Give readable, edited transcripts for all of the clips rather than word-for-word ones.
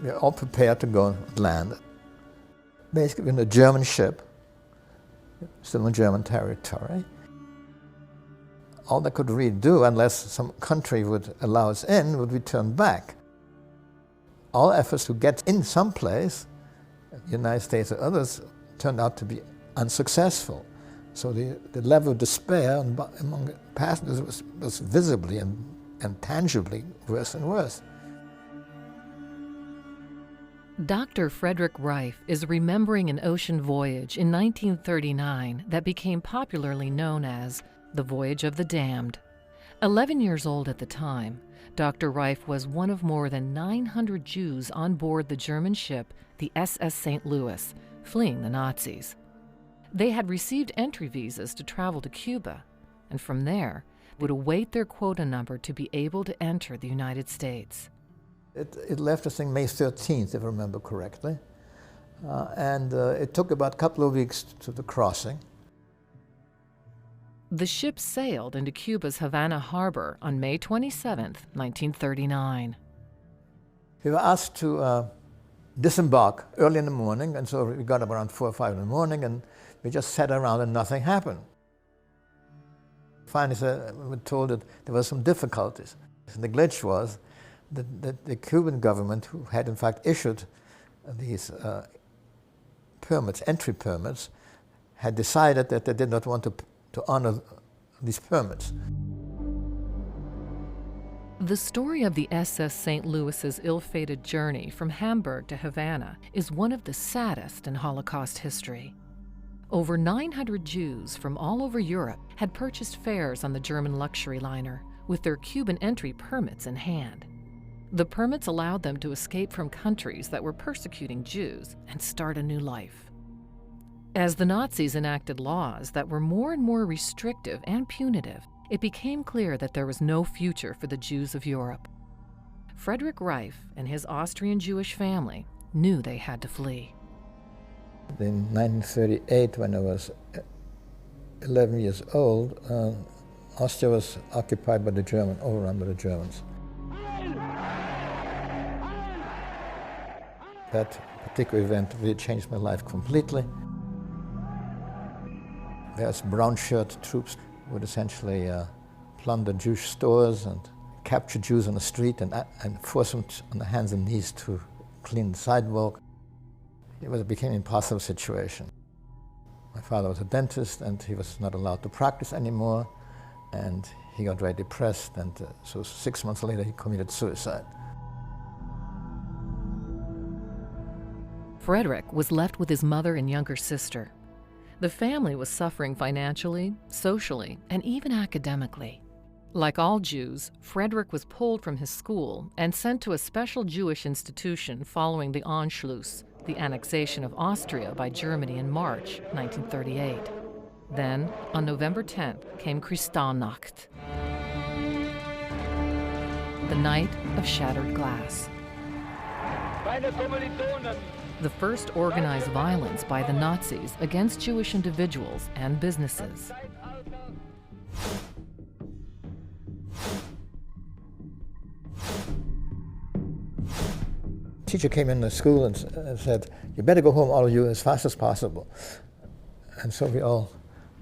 We were all prepared to go land. Basically in a German ship, still in German territory. All they could really do, unless some country would allow us in, would be turn back. All efforts to get in some place, the United States or others, turned out to be unsuccessful. So the level of despair among passengers was visibly and tangibly worse and worse. Dr. Frederick Reif is remembering an ocean voyage in 1939 that became popularly known as the Voyage of the Damned. 11 years old at the time, Dr. Reif was one of more than 900 Jews on board the German ship, the SS St. Louis, fleeing the Nazis. They had received entry visas to travel to Cuba, and from there would await their quota number to be able to enter the United States. It left, I think, May 13th, if I remember correctly. And it took about a couple of weeks to the crossing. The ship sailed into Cuba's Havana harbor on May 27, 1939. We were asked to disembark early in the morning, and so we got up around 4 or 5 in the morning, and we just sat around and nothing happened. Finally, we were told that there were some difficulties. And the glitch was that the Cuban government, who had in fact issued these permits, entry permits, had decided that they did not want to honor these permits. The story of the SS St. Louis's ill-fated journey from Hamburg to Havana is one of the saddest in Holocaust history. Over 900 Jews from all over Europe had purchased fares on the German luxury liner with their Cuban entry permits in hand. The permits allowed them to escape from countries that were persecuting Jews and start a new life. As the Nazis enacted laws that were more and more restrictive and punitive, it became clear that there was no future for the Jews of Europe. Frederick Reif and his Austrian Jewish family knew they had to flee. In 1938, when I was 11 years old, Austria was occupied by the Germans, overrun by the Germans. That particular event really changed my life completely. There's brown shirt troops would essentially plunder Jewish stores and capture Jews on the street and force them on the hands and knees to clean the sidewalk. It became an impossible situation. My father was a dentist and he was not allowed to practice anymore, and he got very depressed, and so 6 months later he committed suicide. Frederick was left with his mother and younger sister. The family was suffering financially, socially, and even academically. Like all Jews, Frederick was pulled from his school and sent to a special Jewish institution following the Anschluss, the annexation of Austria by Germany in March 1938. Then, on November 10th, came Kristallnacht, the night of shattered glass. The first organized violence by the Nazis against Jewish individuals and businesses. A teacher came in the school and said, "You better go home, all of you, as fast as possible." And so we all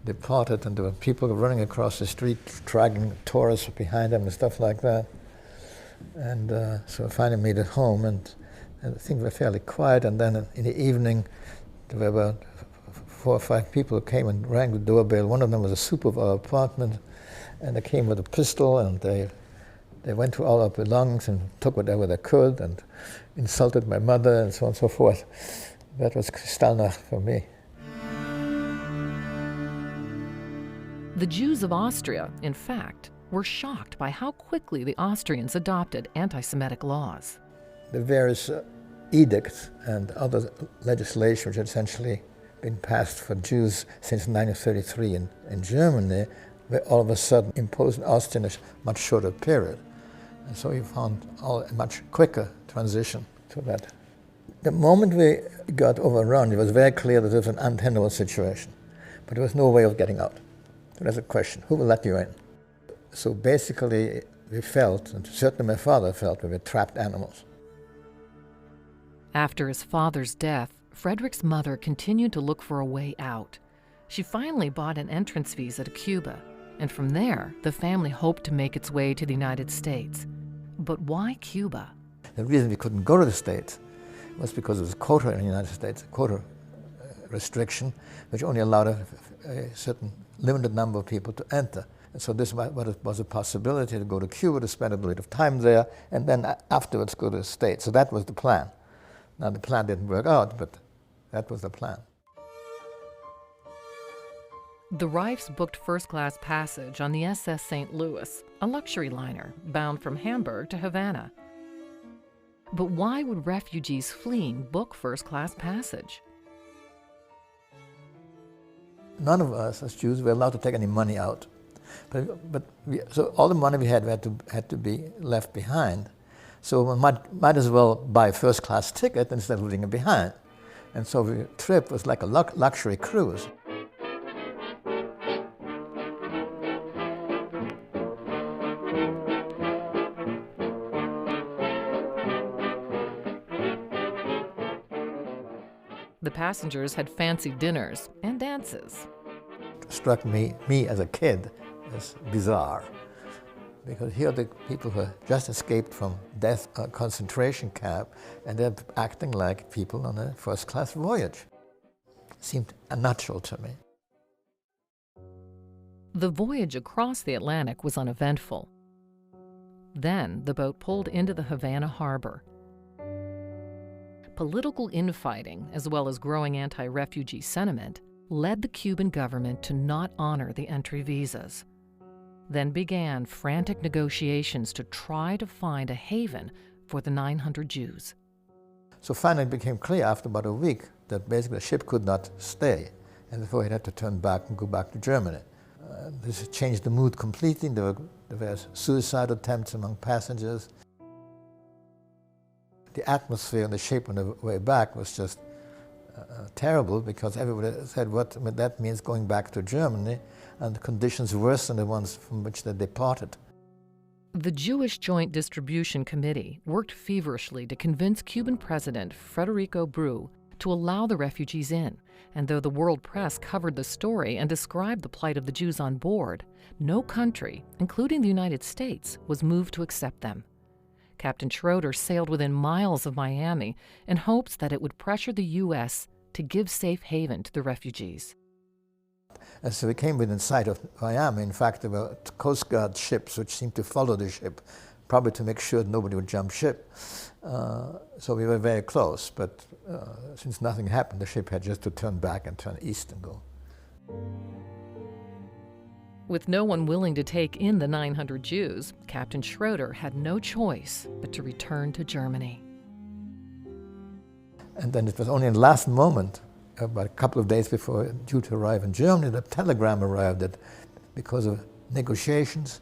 departed, and there were people running across the street, dragging tourists behind them and stuff like that. And so I finally made it home, and things were fairly quiet. And then in the evening, there were about 4 or 5 people who came and rang the doorbell. One of them was a super of our apartment, and they came with a pistol, and they went through all our belongings and took whatever they could and insulted my mother and so on and so forth. That was Kristallnacht for me. The Jews of Austria, in fact, were shocked by how quickly the Austrians adopted anti-Semitic laws. The various edicts and other legislation which had essentially been passed for Jews since 1933 in Germany were all of a sudden imposed in Austria in a much shorter period. And so you found a much quicker transition to that. The moment we got overrun, it was very clear that it was an untenable situation, but there was no way of getting out. So there's a question, who will let you in? So basically we felt, and certainly my father felt, we were trapped animals. After his father's death, Frederick's mother continued to look for a way out. She finally bought an entrance visa to Cuba, and from there, the family hoped to make its way to the United States. But why Cuba? The reason we couldn't go to the States was because there was a quota in the United States, a quota restriction, which only allowed a certain limited number of people to enter. And so this was a possibility to go to Cuba, to spend a bit of time there, and then afterwards go to the States. So that was the plan. Now, the plan didn't work out, but that was the plan. The Reifs booked first-class passage on the SS St. Louis, a luxury liner bound from Hamburg to Havana. But why would refugees fleeing book first-class passage? None of us as Jews were allowed to take any money out. So all the money we had to be left behind. So we might as well buy a first-class ticket instead of leaving it behind. And so the trip was like a luxury cruise. The passengers had fancy dinners and dances. It struck me as a kid as bizarre, because here the people who just escaped from death concentration camp, and they're acting like people on a first-class voyage. It seemed unnatural to me. The voyage across the Atlantic was uneventful. Then the boat pulled into the Havana harbor. Political infighting, as well as growing anti-refugee sentiment, led the Cuban government to not honor the entry visas. Then began frantic negotiations to try to find a haven for the 900 Jews. So finally it became clear after about a week that basically the ship could not stay, and therefore it had to turn back and go back to Germany. This changed the mood completely. There were suicide attempts among passengers. The atmosphere on the ship on the way back was just terrible, because everybody said, what that means going back to Germany, and the conditions worse than the ones from which they departed. The Jewish Joint Distribution Committee worked feverishly to convince Cuban President Frederick Reif to allow the refugees in, and though the world press covered the story and described the plight of the Jews on board, no country, including the United States, was moved to accept them. Captain Schroeder sailed within miles of Miami in hopes that it would pressure the U.S. to give safe haven to the refugees. And so we came within sight of Miami. In fact, there were Coast Guard ships which seemed to follow the ship, probably to make sure nobody would jump ship. So we were very close, but since nothing happened, the ship had just to turn back and turn east and go. With no one willing to take in the 900 Jews, Captain Schroeder had no choice but to return to Germany. And then it was only in the last moment, about a couple of days before due to arrive in Germany, the telegram arrived that because of negotiations,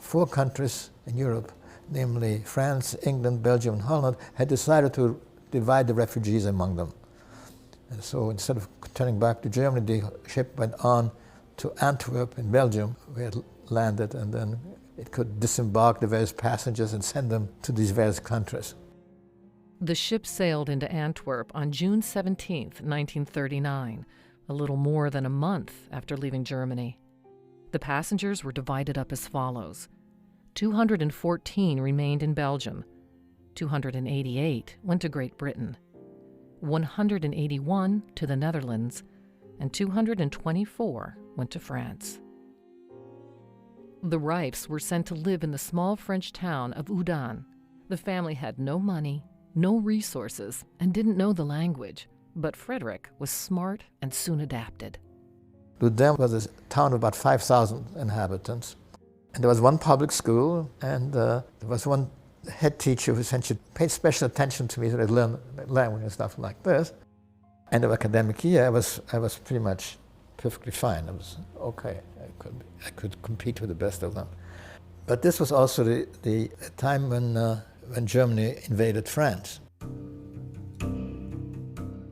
4 countries in Europe, namely France, England, Belgium, and Holland, had decided to divide the refugees among them. And so instead of turning back to Germany, the ship went on to Antwerp in Belgium, where it landed, and then it could disembark the various passengers and send them to these various countries. The ship sailed into Antwerp on June 17, 1939, a little more than a month after leaving Germany. The passengers were divided up as follows. 214 remained in Belgium, 288 went to Great Britain, 181 to the Netherlands, and 224 went to France. The Reifs were sent to live in the small French town of Oudan. The family had no money, no resources, and didn't know the language, but Frederick was smart and soon adapted. Oudan was a town of about 5,000 inhabitants, and there was one public school, and there was one head teacher who essentially paid special attention to me so I'd learn language and stuff like this. End of academic year, I was pretty much perfectly fine. I was okay. I could compete with the best of them. But this was also the time when Germany invaded France.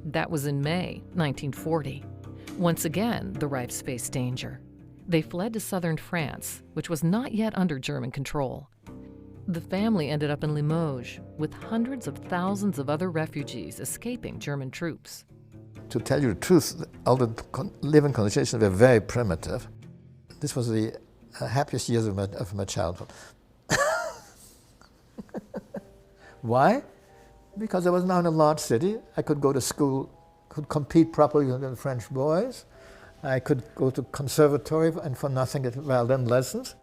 That was in May 1940. Once again, the Reifs faced danger. They fled to southern France, which was not yet under German control. The family ended up in Limoges, with hundreds of thousands of other refugees escaping German troops. To tell you the truth, all the living conditions were very primitive. This was the happiest years of my childhood. Why? Because I was now in a large city. I could go to school, could compete properly with the French boys. I could go to conservatory and for nothing get well-done lessons.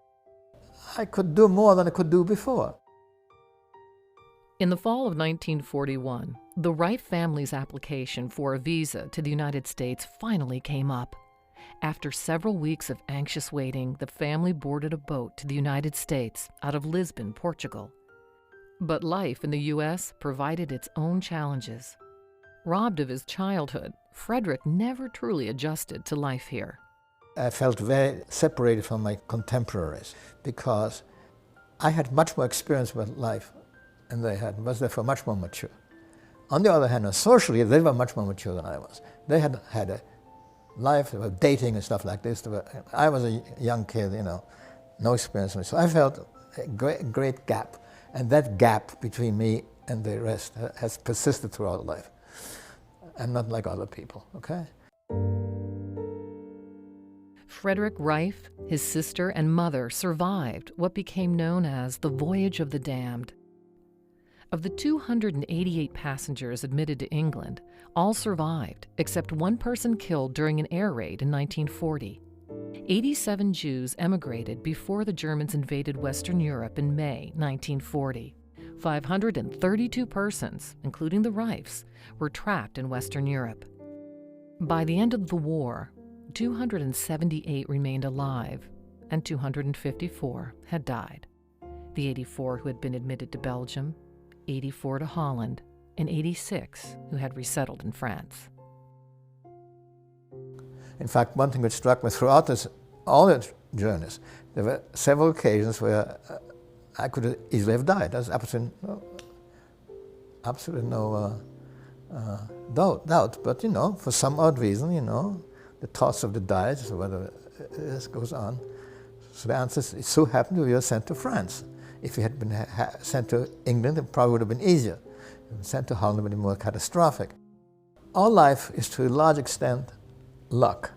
I could do more than I could do before. In the fall of 1941, the Reif family's application for a visa to the United States finally came up. After several weeks of anxious waiting, the family boarded a boat to the United States out of Lisbon, Portugal. But life in the U.S. provided its own challenges. Robbed of his childhood, Frederick never truly adjusted to life here. I felt very separated from my contemporaries because I had much more experience with life than they had, and was therefore much more mature. On the other hand, socially, they were much more mature than I was. They had had a life, they were dating and stuff like this. I was a young kid, no experience. So I felt a great gap. And that gap between me and the rest has persisted throughout life. I'm not like other people, okay? Frederick Reif, his sister, and mother survived what became known as the Voyage of the Damned. Of the 288 passengers admitted to England, all survived, except one person killed during an air raid in 1940. 87 Jews emigrated before the Germans invaded Western Europe in May 1940. 532 persons, including the Reifs, were trapped in Western Europe. By the end of the war, 278 remained alive, and 254 had died. The 84 who had been admitted to Belgium, 84 to Holland, and 86 who had resettled in France. In fact, one thing which struck me throughout all the journeys, there were several occasions where I could easily have died. There's absolutely no doubt. But, for some odd reason, the toss of the dice, whether this goes on. So the answer is, it so happened we were sent to France. If we had been sent to England, it probably would have been easier. Sent to Holland would have been more catastrophic. All life is to a large extent luck.